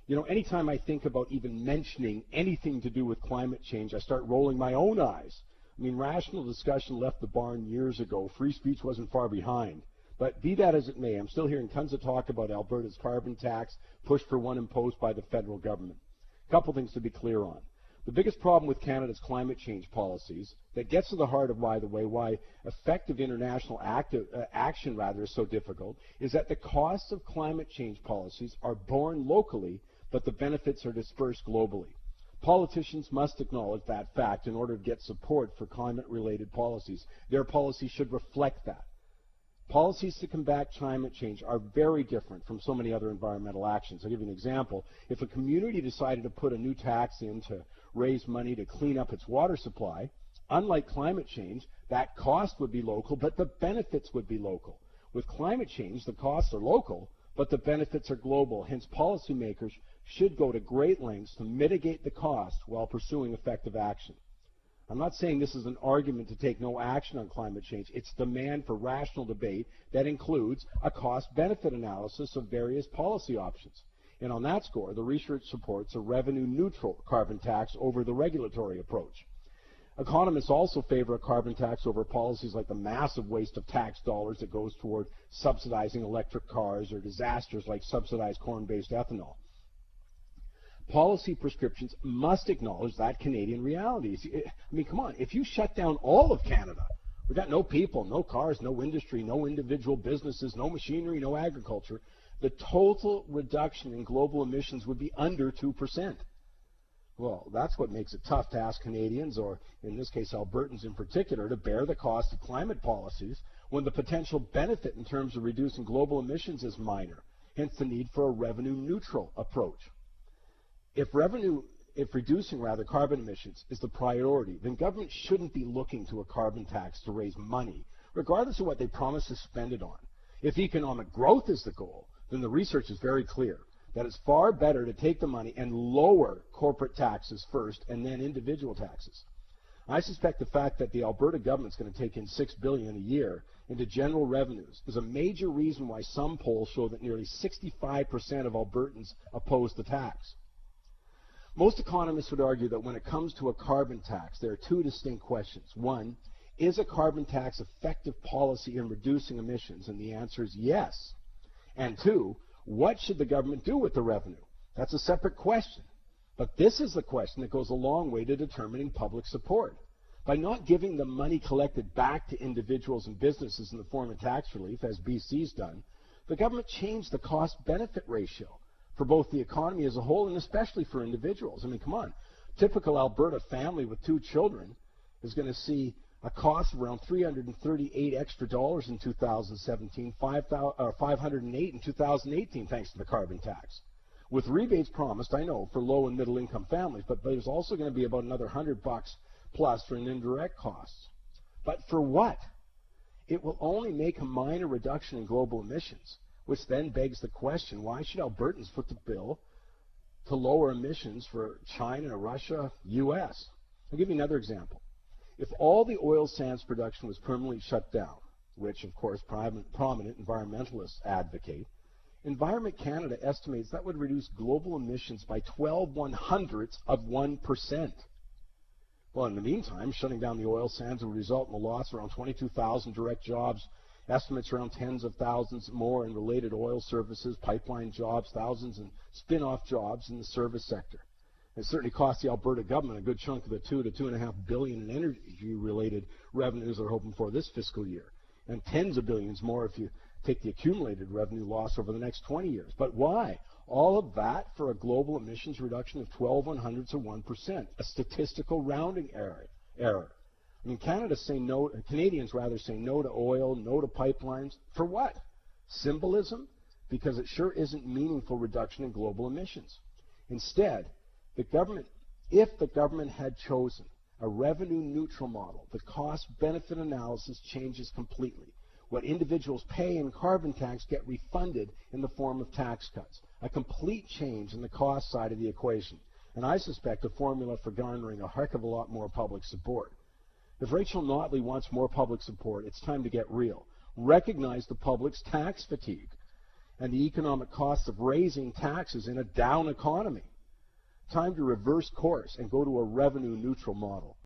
You know, anytime I think about even mentioning anything to do with climate change, I start rolling my own eyes. I mean, rational discussion left the barn years ago. Free speech wasn't far behind. But be that as it may, I'm still hearing tons of talk about Alberta's carbon tax, push for one imposed by the federal government. A couple things to be clear on. The biggest problem with Canada's climate change policies, that gets to the heart of, by the way, why effective international action is so difficult, is that the costs of climate change policies are borne locally, but the benefits are dispersed globally. Politicians must acknowledge that fact in order to get support for climate-related policies. Their policies should reflect that. Policies to combat climate change are very different from so many other environmental actions. I'll give you an example. If a community decided to put a new tax in to raise money to clean up its water supply, unlike climate change, that cost would be local, but the benefits would be local. With climate change, the costs are local, but the benefits are global. Hence, policymakers should go to great lengths to mitigate the cost while pursuing effective action. I'm not saying this is an argument to take no action on climate change. It's demand for rational debate that includes a cost-benefit analysis of various policy options. And on that score, the research supports a revenue-neutral carbon tax over the regulatory approach. Economists also favor a carbon tax over policies like the massive waste of tax dollars that goes toward subsidizing electric cars or disasters like subsidized corn-based ethanol. Policy prescriptions must acknowledge that Canadian reality. I mean, come on, if you shut down all of Canada, we've got no people, no cars, no industry, no individual businesses, no machinery, no agriculture, the total reduction in global emissions would be under 2%. Well, that's what makes it tough to ask Canadians, or in this case Albertans in particular, to bear the cost of climate policies when the potential benefit in terms of reducing global emissions is minor, hence the need for a revenue-neutral approach. If reducing carbon emissions is the priority, then government shouldn't be looking to a carbon tax to raise money, regardless of what they promise to spend it on. If economic growth is the goal, then the research is very clear that it's far better to take the money and lower corporate taxes first and then individual taxes. I suspect the fact that the Alberta government's going to take in $6 billion a year into general revenues is a major reason why some polls show that nearly 65% of Albertans oppose the tax. Most economists would argue that when it comes to a carbon tax, there are two distinct questions. One, is a carbon tax effective policy in reducing emissions? And the answer is yes. And two, what should the government do with the revenue? That's a separate question. But this is the question that goes a long way to determining public support. By not giving the money collected back to individuals and businesses in the form of tax relief, as BC's done, the government changed the cost-benefit ratio for both the economy as a whole and especially for individuals. I mean, come on. Typical Alberta family with 2 children is going to see a cost of around $338 extra in 2017, $508 in 2018, thanks to the carbon tax. With rebates promised, I know, for low and middle income families, but there's also going to be about another $100 plus for an indirect costs. But for what? It will only make a minor reduction in global emissions, which then begs the question, why should Albertans foot the bill to lower emissions for China, Russia, U.S.? I'll give you another example. If all the oil sands production was permanently shut down, which of course prominent environmentalists advocate, Environment Canada estimates that would reduce global emissions by 0.12%. Well, in the meantime, shutting down the oil sands would result in the loss of around 22,000 direct jobs, estimates around tens of thousands more in related oil services, pipeline jobs, thousands in spin-off jobs in the service sector. It certainly cost the Alberta government a good chunk of the $2 to $2.5 billion in energy-related revenues they're hoping for this fiscal year, and tens of billions more if you take the accumulated revenue loss over the next 20 years. But why? All of that for a global emissions reduction of 0.12%, a statistical rounding error. I mean, Canadians say no to oil, no to pipelines. For what? Symbolism? Because it sure isn't meaningful reduction in global emissions. Instead, if the government had chosen a revenue-neutral model, the cost-benefit analysis changes completely. What individuals pay in carbon tax get refunded in the form of tax cuts. A complete change in the cost side of the equation. And I suspect a formula for garnering a heck of a lot more public support. If Rachel Notley wants more public support, it's time to get real. Recognize the public's tax fatigue. and the economic costs of raising taxes in a down economy. Time to reverse course and go to a revenue neutral model.